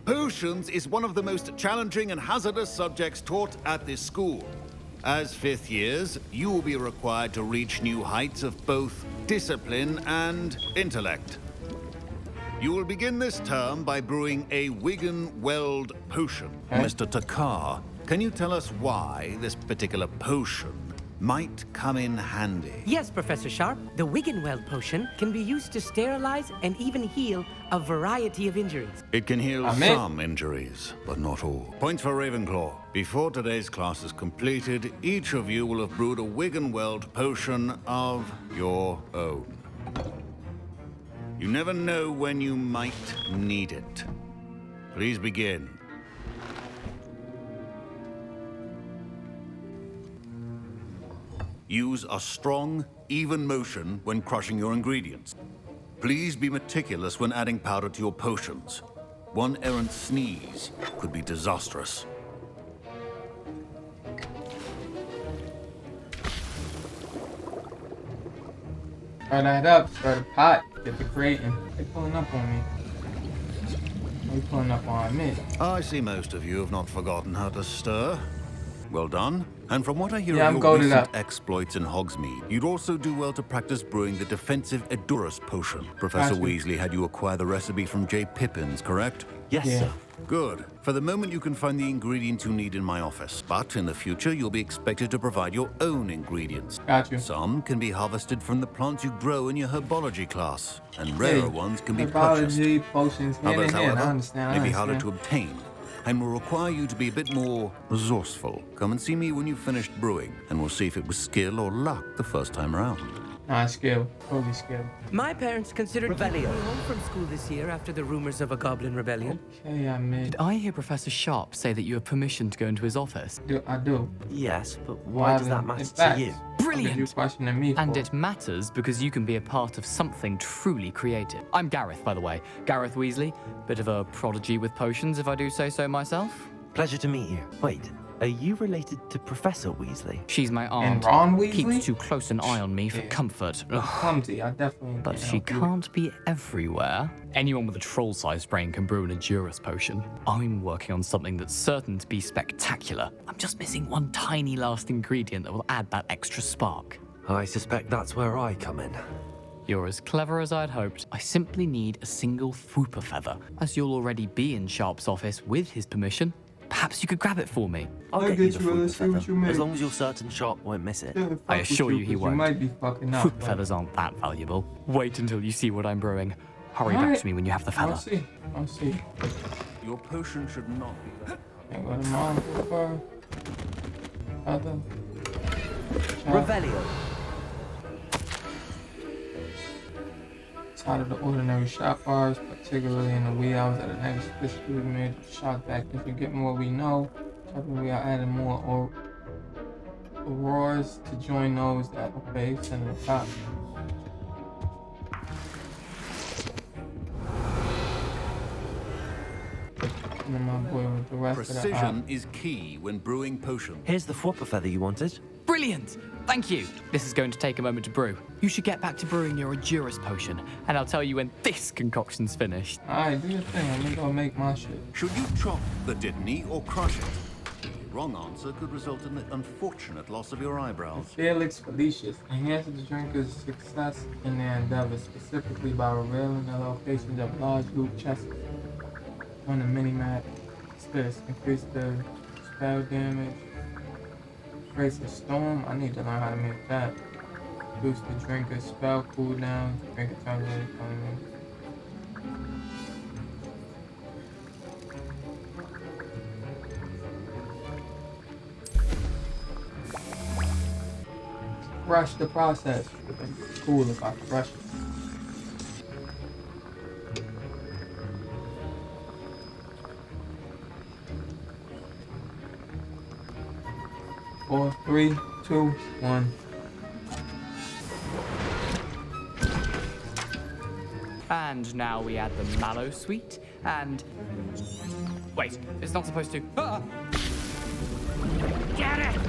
Potions is one of the most challenging and hazardous subjects taught at this school. As fifth years, you will be required to reach new heights of both discipline and intellect. You will begin this term by brewing a Wigan-Weld potion. Mr. Takar, can you tell us why this particular potion might come in handy? Yes, Professor Sharp. The Wiggenweld potion can be used to sterilize and even heal a variety of injuries. It can heal some injuries, but not all. Points for Ravenclaw. Before today's class is completed, each of you will have brewed a Wiggenweld potion of your own. You never know when you might need it. Please begin. Use a strong, even motion when crushing your ingredients. Please be meticulous when adding powder to your potions. One errant sneeze could be disastrous. Start that up, start a pot, get the creating. They pulling up on me. They pulling up on me. I see most of you have not forgotten how to stir. Well done. And from what I hear Yeah, of I'm your goated recent up. exploits in Hogsmeade, you'd also do well to practice brewing the defensive Edurus potion. Professor Gotcha. Weasley had you acquire the recipe from J. Pippins, correct? Yes, sir. Good. For the moment, you can find the ingredients you need in my office. But in the future, you'll be expected to provide your own ingredients. Gotcha. Some can be harvested from the plants you grow in your herbology class, and rarer ones can be purchased. Herbology, potions, hand Others, in hand. I however, understand. may be harder to obtain, and will require you to be a bit more resourceful. Come and see me when you've finished brewing, and we'll see if it was skill or luck the first time around. Nah, skill. Totally skill. My parents considered keeping me Revelio. home from school this year after the rumors of a goblin rebellion. Okay, I mean, Did I hear Professor Sharp say that you have permission to go into his office? I do. Yes, but why does that matter to you? Brilliant! You questioning me And for? it matters because you can be a part of something truly creative. I'm Gareth, by the way. Gareth Weasley. Bit of a prodigy with potions, if I do say so myself. Pleasure to meet you. Wait, are you related to Professor Weasley? She's my aunt. And Ron Weasley? Keeps too close an eye on me for comfort. Ugh. Clumsy, I definitely. But she can't be everywhere. Anyone with a troll-sized brain can brew an Edurus potion. I'm working on something that's certain to be spectacular. I'm just missing one tiny last ingredient that will add that extra spark. I suspect that's where I come in. You're as clever as I'd hoped. I simply need a single Fwooper feather. As you'll already be in Sharp's office with his permission, perhaps you could grab it for me. I'll get you the Fwooper feather, as long as you're certain Sharp won't miss it. I assure you he won't. You might be fucking up. Fwooper feathers aren't that valuable. Wait until you see what I'm brewing. Hurry All back right. to me when you have the feather. I'll see. I'll see. Your potion should not be that. Can't go to mom for feather. Revelio. Out of the ordinary shot bars, particularly in the wee hours of the night, especially we made the shot back. If you get more, we know. We are adding more aurors to join those that are based in the top. And then my boy with the rest Precision is key when brewing potions. Here's the Fwopper feather you wanted. Brilliant! Thank you. This is going to take a moment to brew. You should get back to brewing your Endurus potion, and I'll tell you when this concoction's finished. Alright, do your thing. I'm gonna go make my shit. Should you chop the Dittany or crush it? The wrong answer could result in the unfortunate loss of your eyebrows. Felix Felicius enhances the drinker's success in their endeavors, specifically by revealing the locations of large loot chests on the mini-map. This increase the spell damage. Trace a storm. I need to learn how to make that. Boost the drinker's spell cooldown. Drink it turns into economy. Rush the process. It's cool if I rush it. Four, 3, 2, 1. And now we add the mallow sweet, and... Wait, it's not supposed to... Ah! Get it!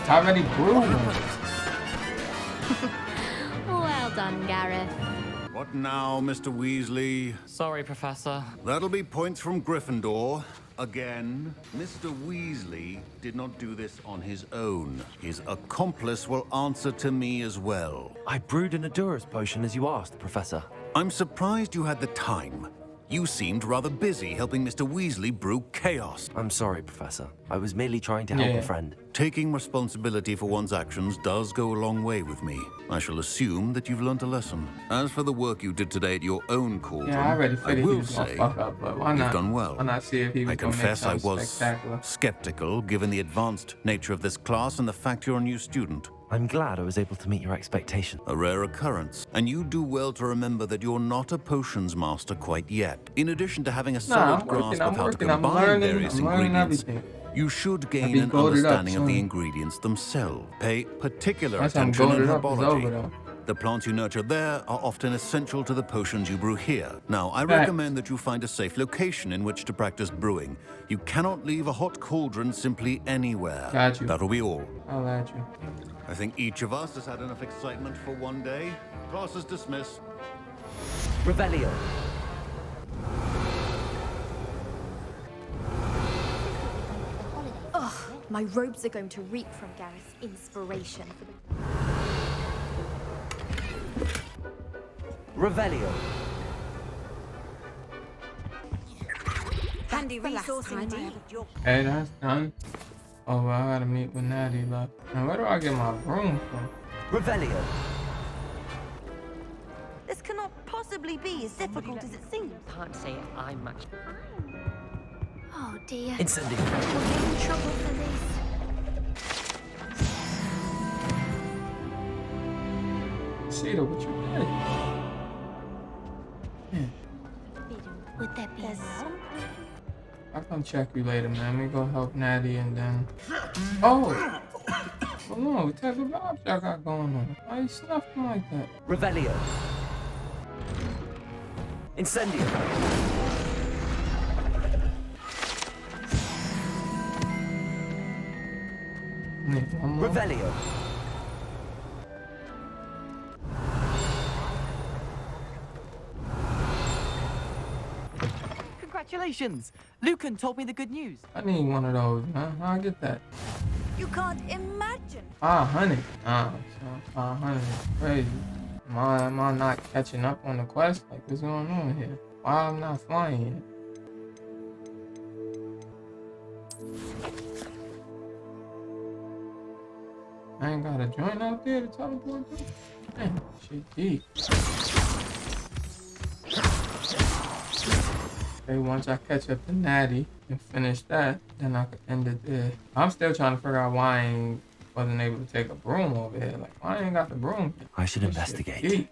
I already brewed. Well done, Gareth. What now, Mr. Weasley? Sorry, Professor. That'll be points from Gryffindor. Again, Mr. Weasley did not do this on his own. His accomplice will answer to me as well. I brewed an Endurus potion as you asked, Professor. I'm surprised you had the time. You seemed rather busy helping Mr. Weasley brew chaos. I'm sorry, Professor. I was merely trying to help a friend. Taking responsibility for one's actions does go a long way with me. I shall assume that you've learnt a lesson. As for the work you did today at your own cauldron, Yeah, I already figured he will was gonna say fuck up, but why not? you've done well. Why not see if he was I gonna make confess I something was spectacular? skeptical given the advanced nature of this class and the fact you're a new student. I'm glad I was able to meet your expectation. A rare occurrence, and you do well to remember that you're not a potions master quite yet. In addition to having a solid grasp of how to combine various ingredients, you should gain an understanding of the ingredients themselves. Pay particular attention in herbology. The plants you nurture there are often essential to the potions you brew here. Now, I recommend that you find a safe location in which to practice brewing. You cannot leave a hot cauldron simply anywhere. Got you. That'll be all. I'll add you. I think each of us has had enough excitement for one day. Class is dismissed. Revelio. Ugh, my robes are going to reek from Gareth's inspiration for the... Revelio. Handy resource indeed. Hey, that's done. Oh, well, I gotta meet with Natty left. Now, where do I get my broom from? Revelio. This cannot possibly be as difficult as it seems. Can't say I'm much. Oh dear. Incendio. We'll get in trouble for this. Cedar, what you doing? Would there be some? I'll come check you later, man. We go help Natty and then... Oh! Hold on, what type of vibes y'all got going on? Why you snuffing like that? Revelio. Incendio. Need one more? Revelio. Congratulations! Lucan told me the good news. I need one of those, man. How'd I get that? You can't imagine. 500. 500 is crazy. Am I not catching up on the quest? Like, what's going on here? Why am I not flying yet? I ain't got a joint out there to teleport to? Damn, shit deep. Okay, once I catch up to Natty and finish that, then I can end it there. I'm still trying to figure out why wasn't able to take a broom over here. Like, why I ain't got the broom? I should investigate.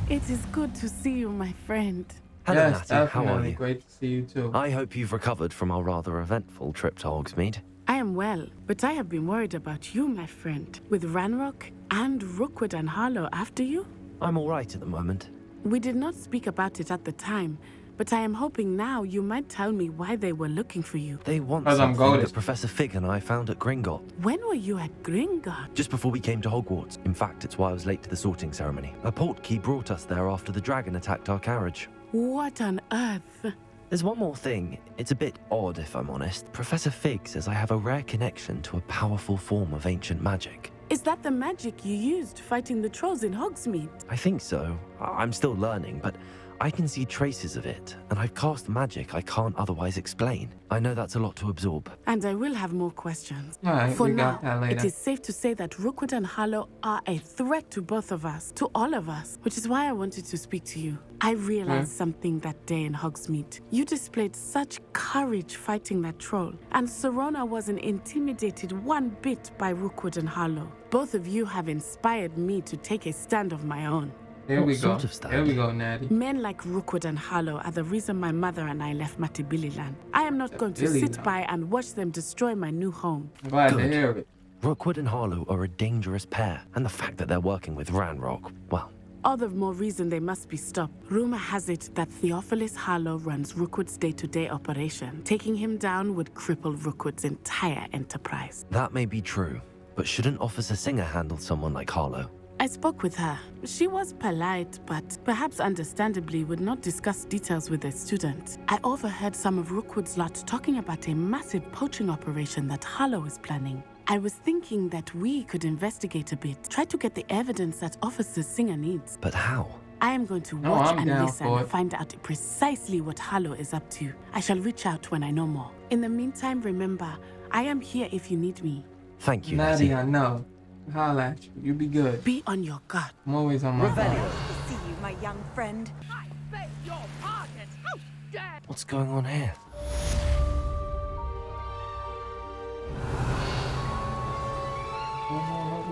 It is good to see you, my friend. Hello, Yes, Natty. How are definitely. you? Great to see you too. I hope you've recovered from our rather eventful trip to Hogsmeade. I am well, but I have been worried about you, my friend. With Ranrock and Rookwood and Harlow after you? I'm all right at the moment. We did not speak about it at the time, but I am hoping now you might tell me why they were looking for you. They want 'Cause I'm something goated. that Professor Fig and I found at Gringotts. When were you at Gringotts? Just before we came to Hogwarts. In fact, it's why I was late to the sorting ceremony. A portkey brought us there after the dragon attacked our carriage. What on earth? There's one more thing. It's a bit odd, if I'm honest. Professor Fig says I have a rare connection to a powerful form of ancient magic. Is that the magic you used fighting the trolls in Hogsmeade? I think so. I'm still learning, but I can see traces of it, and I've cast magic I can't otherwise explain. I know that's a lot to absorb. And I will have more questions. Alright, For we now, got that later. it is safe to say that Rookwood and Harlow are a threat to both of us, to all of us, which is why I wanted to speak to you. I realized something that day in Hogsmeade. You displayed such courage fighting that troll, and Serona wasn't intimidated one bit by Rookwood and Harlow. Both of you have inspired me to take a stand of my own. Here we What go. sort of stand? Here we go, Natty. Men like Rookwood and Harlow are the reason my mother and I left Matibililand. I am not going to sit by and watch them destroy my new home. I'm glad to Good. hear it. Rookwood and Harlow are a dangerous pair, and the fact that they're working with Ranrock, well, All the more reason they must be stopped. Rumor has it that Theophilus Harlow runs Rookwood's day-to-day operation. Taking him down would cripple Rookwood's entire enterprise. that may be true. But shouldn't Officer Singer handle someone like Harlow? I spoke with her. She was polite, but perhaps understandably would not discuss details with a student. I overheard some of Rookwood's lot talking about a massive poaching operation that Harlow is planning. I was thinking that we could investigate a bit, try to get the evidence that Officer Singer needs. But how? I am going to No, watch I'm and down listen for and it. find out precisely what Harlow is up to. I shall reach out when I know more. In the meantime, remember, I am here if you need me. Thank you, Natty, Natty. I know. Holla at you. You be good. Be on your guard. I'm always on my Good guard. to see you, my young friend. I beg your pardon. How dare What's going on here?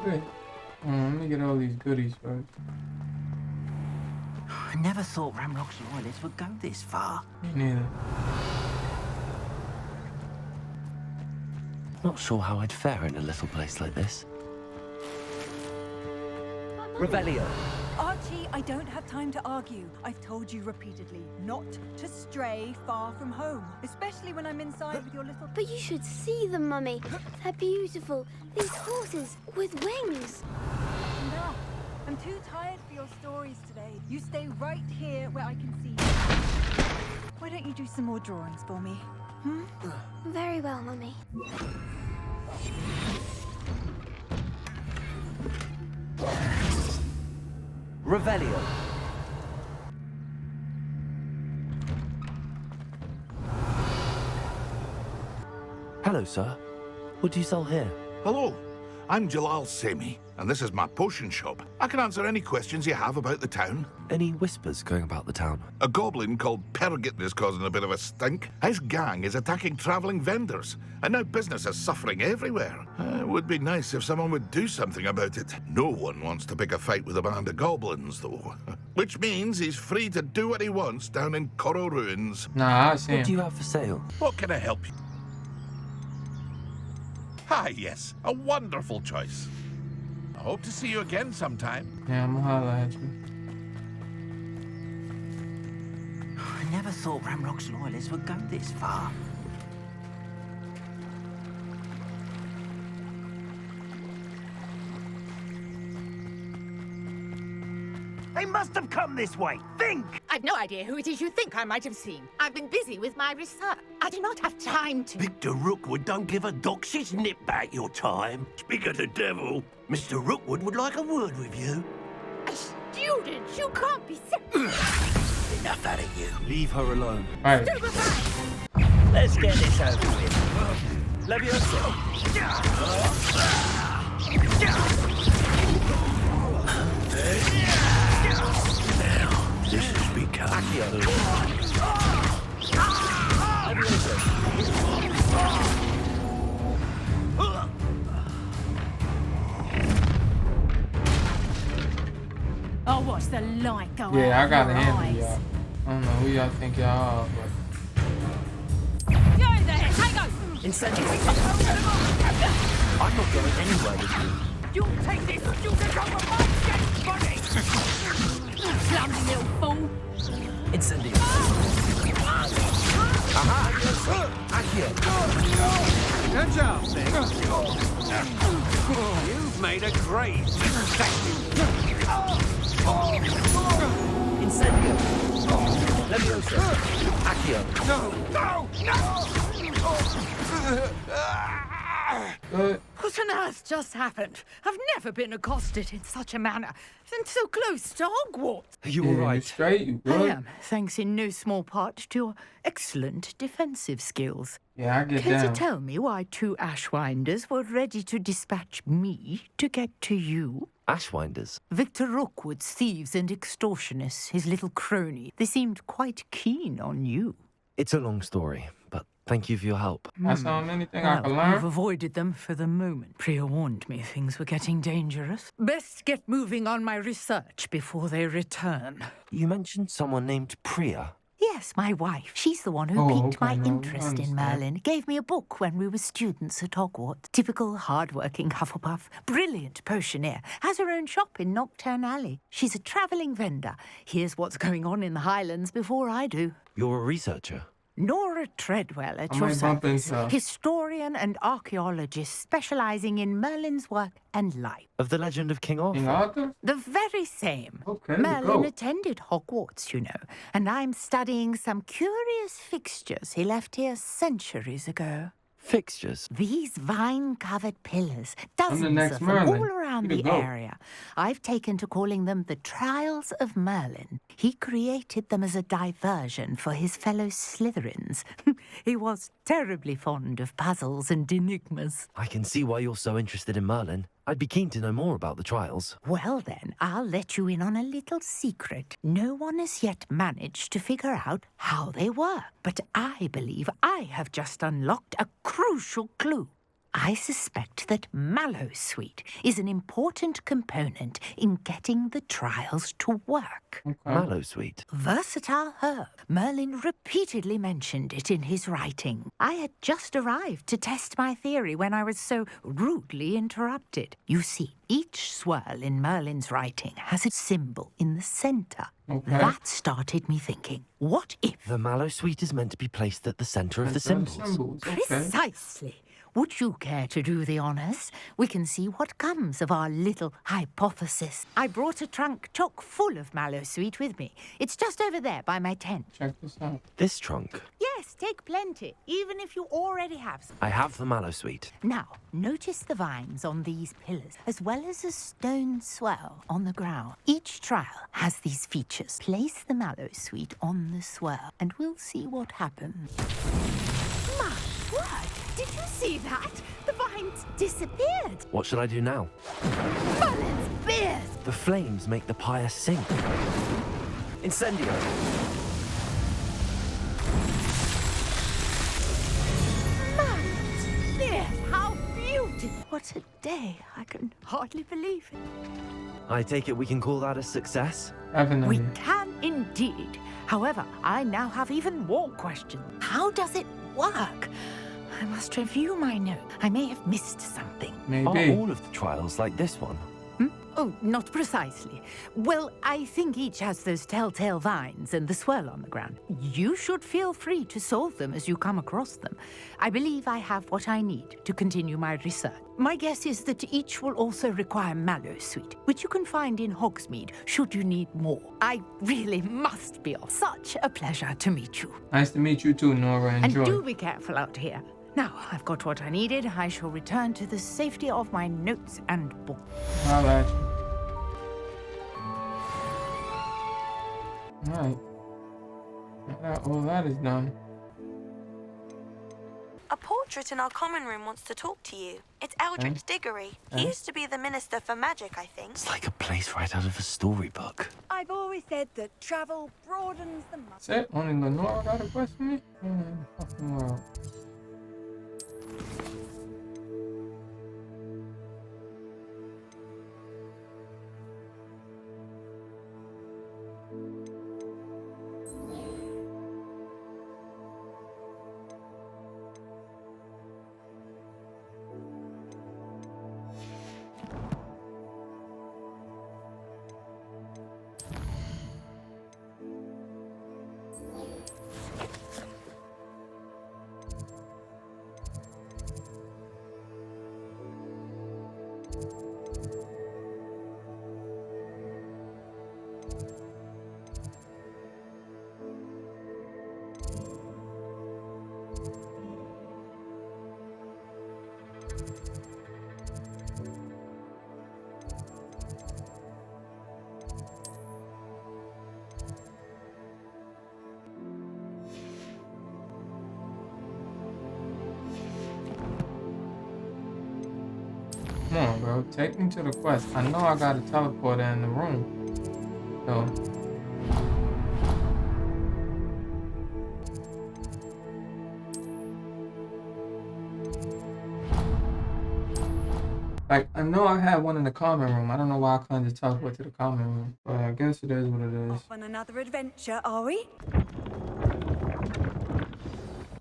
Okay. Let me get all these goodies first. I never thought Ramrock's loyalists would go this far. Me neither. Not sure how I'd fare in a little place like this. Revelio. Archie, I don't have time to argue. I've told you repeatedly not to stray far from home, especially when I'm inside with your little... But you should see them, Mummy. They're beautiful. These horses with wings. Enough. I'm too tired for your stories today. You stay right here where I can see you. Why don't you do some more drawings for me? Very well, Mummy. Revelio. Hello, sir. What do you sell here? Hello, I'm Jalal Semi, and this is my potion shop. I can answer any questions you have about the town. Any whispers going about the town? A goblin called Pergit is causing a bit of a stink. His gang is attacking travelling vendors, and now business is suffering everywhere. It would be nice if someone would do something about it. No one wants to pick a fight with a band of goblins, though. Which means he's free to do what he wants down in Corro Ruins. Nah, I see What him. do you have for sale? What can I help you? Ah, yes, a wonderful choice. I hope to see you again sometime. Yeah, I'm gonna holla at you. I never thought Ramrock's loyalists would go this far. They must have come this way. Think! I've no idea who it is you think I might have seen. I've been busy with my research. I do not have time to... Victor Rookwood don't give a doxy's nip back your time. Speak of the devil, Mr. Rookwood would like a word with you. A student? You can't be... Enough out of you. Leave her alone. Alright. Let's get this over with. Love yourself. Now, this has become... watch the light go Yeah, I out gotta of your handle eyes. y'all. I don't know who y'all think y'all are, but You there, Tango! Incendiary. I'm not going anywhere with you. You'll take this! You'll become a my dead body! Clumsy little fool! Incendiary. Aha! Accio. Good job, Nick. You've made a great detective. Incendio. Leviosa. Accio. What on earth just happened? I've never been accosted in such a manner, and so close to Hogwarts. Are you all right? Straight, you I good? am, thanks in no small part to your excellent defensive skills. Yeah, I get Care to down. tell me why 2 Ashwinders were ready to dispatch me to get to you? Ashwinders? Victor Rookwood's thieves and extortionists, his little crony. They seemed quite keen on you. It's a long story, but thank you for your help. That's on anything I Well, can learn. you've avoided them for the moment. Priya warned me things were getting dangerous. Best get moving on my research before they return. You mentioned someone named Priya. Yes, my wife. She's the one who piqued my interest in Merlin. Gave me a book when we were students at Hogwarts. Typical hard-working Hufflepuff. Brilliant potioneer. Has her own shop in Nocturne Alley. She's a travelling vendor. Here's what's going on in the Highlands before I do. You're a researcher. Nora Treadwell at I your might bump service. into her. Historian and archaeologist specialising in Merlin's work and life. Of the legend of King Arthur? King Arthur? The very same. Okay, Merlin go. attended Hogwarts, you know, and I'm studying some curious fixtures he left here centuries ago. Fixtures? These vine-covered pillars, the dozens next of them Merlin. all around You the could go. area. I've taken to calling them the Trials of Merlin. He created them as a diversion for his fellow Slytherins. He was terribly fond of puzzles and enigmas. I can see why you're so interested in Merlin. I'd be keen to know more about the trials. Well then, I'll let you in on a little secret. No one has yet managed to figure out how they work. But I believe I have just unlocked a crucial clue. I suspect that Mallowsweet is an important component in getting the trials to work. Mallowsweet? Versatile herb. Merlin repeatedly mentioned it in his writing. I had just arrived to test my theory when I was so rudely interrupted. You see, each swirl in Merlin's writing has a symbol in the centre. Okay. That started me thinking, what if... The Mallowsweet is meant to be placed at the centre of the symbols. Okay. Precisely. Would you care to do the honours? We can see what comes of our little hypothesis. I brought a trunk chock full of Mallowsweet with me. It's just over there by my tent. Check this out. This trunk? Yes, take plenty, even if you already have some. I have the Mallowsweet. Now, notice the vines on these pillars, as well as a stone swirl on the ground. Each trial has these features. Place the Mallowsweet on the swirl, and we'll see what happens. My word! Did you see that? The vines disappeared. What should I do now? Merlin's beard! The flames make the pyre sink. Incendio! Merlin's beard! How beautiful! What a day! I can hardly believe it. I take it we can call that a success? Definitely. We can indeed. However, I now have even more questions. How does it work? I must review my notes. I may have missed something. Maybe. Are all of the trials like this one? Oh, not precisely. Well, I think each has those telltale vines and the swirl on the ground. You should feel free to solve them as you come across them. I believe I have what I need to continue my research. My guess is that each will also require Mallowsweet, which you can find in Hogsmeade should you need more. I really must be off. Such a pleasure to meet you. Nice to meet you too, Nora. Enjoy. And do be careful out here. Now, I've got what I needed. I shall return to the safety of my notes and book. I'll at you. Alright. All that is done. A portrait in our common room wants to talk to you. It's Eldritch Diggory. He used to be the Minister for Magic, I think. It's like a place right out of a storybook. I've always said that travel broadens the mind. That's it? Only Lenora got a question for me? Fucking world. Come on, bro. Take me to the quest. I know I got a teleporter in the room. So. Like, I know I had one in the common room. I don't know why I couldn't just teleport to the common room. But I guess it is what it is. Off on another adventure, are we?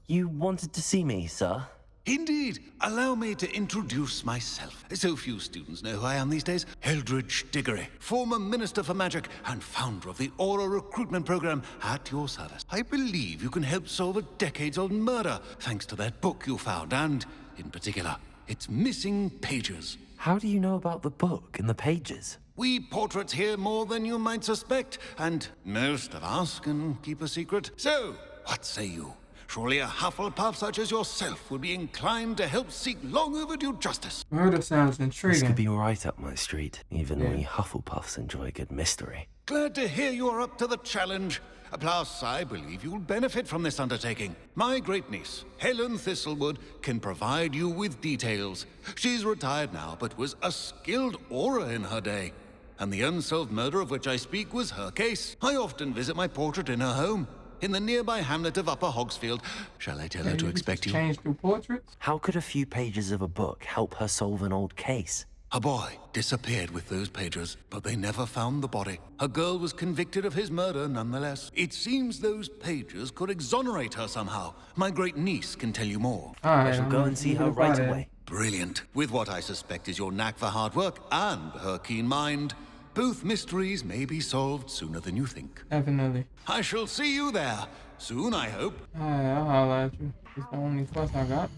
You wanted to see me, sir? Indeed. Allow me to introduce myself. So few students know who I am these days. Eldridge Diggory, former Minister for Magic and founder of the Aura recruitment program at your service. I believe you can help solve a decades-old murder thanks to that book you found and, in particular, its missing pages. How do you know about the book and the pages? We portraits hear more than you might suspect, and most of us can keep a secret. So, what say you? Surely a Hufflepuff such as yourself would be inclined to help seek long overdue justice. Murder sounds intriguing. This could be right up my street. Even we Hufflepuffs enjoy a good mystery. Glad to hear you are up to the challenge. Plus, I believe you'll benefit from this undertaking. My great-niece, Helen Thistlewood, can provide you with details. She's retired now, but was a skilled aura in her day. And the unsolved murder of which I speak was her case. I often visit my portrait in her home, in the nearby hamlet of Upper Hogsfield. Shall I tell her to expect you? Change through portraits? How could a few pages of a book help her solve an old case? A boy disappeared with those pages, but they never found the body. A girl was convicted of his murder nonetheless. It seems those pages could exonerate her somehow. My great niece can tell you more. I shall go and see her right away. Brilliant. With what I suspect is your knack for hard work and her keen mind, both mysteries may be solved sooner than you think. Definitely. I shall see you there. Soon, I hope. Alright, I'll holler at you. It's the only quest I got.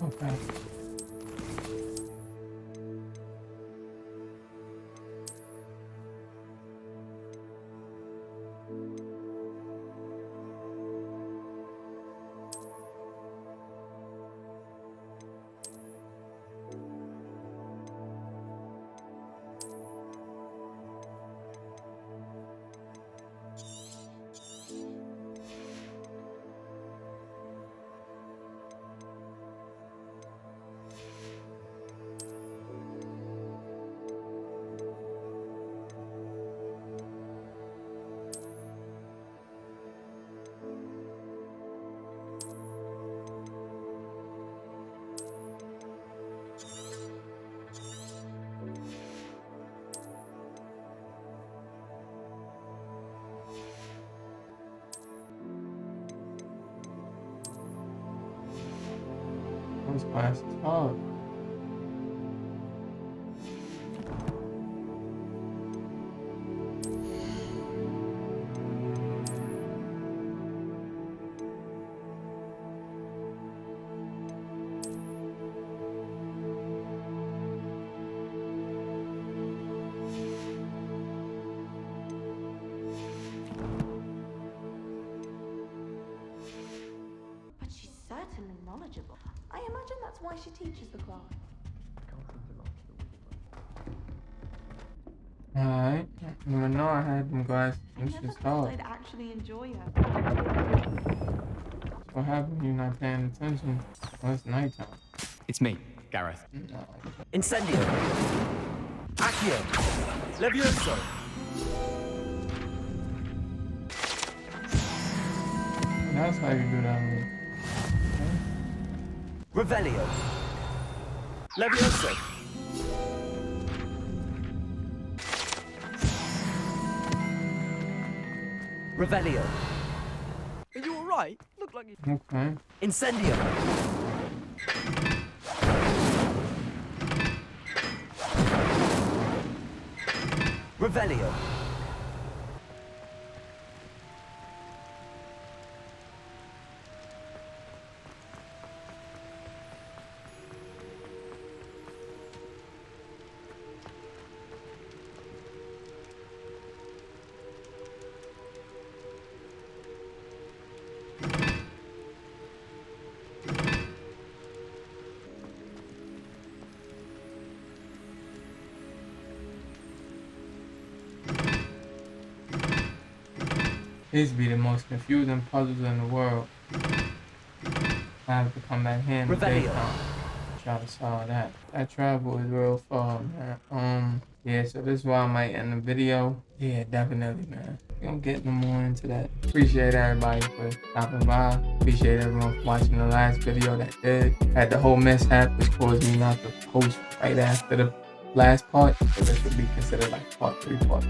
Okay. Those classes hard. But she's certainly knowledgeable. I imagine that's why she teaches the class. Alright. You know I had them guys. This is hard. I'd actually enjoy her. What happened when you're not paying attention? Well, it's nighttime. It's me, Gareth. No. Incendio. Accio. Levioso. That's how you do that move. Revelio. Levioso. Revelio. Are you alright? Look like you... Okay. Incendio. Revelio. These be the most confusing puzzles in the world. I have to come back here in the daytime. try to solve that. That travel is real far, man. Yeah, so this is why I might end the video. Yeah, definitely, man. We gonna get no more into that. Appreciate everybody for stopping by. Appreciate everyone for watching the last video that did. Had the whole mishap, which caused me not to post right after the last part. So this would be considered like part 2, part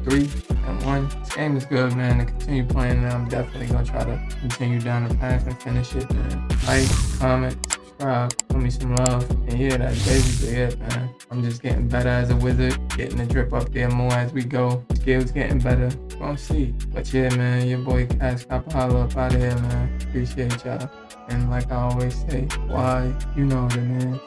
3, and 1. This game is good, man. To continue playing it, I'm definitely gonna try to continue down the path and finish it, man. Like, comment, subscribe, show me some love. And yeah, that's basically it, man. I'm just getting better as a wizard, getting the drip up there more as we go. Skills getting better. We're gonna see. But yeah, man, your boy CasKapahala up out of here, man. Appreciate y'all. And like I always say, why? You know what it is.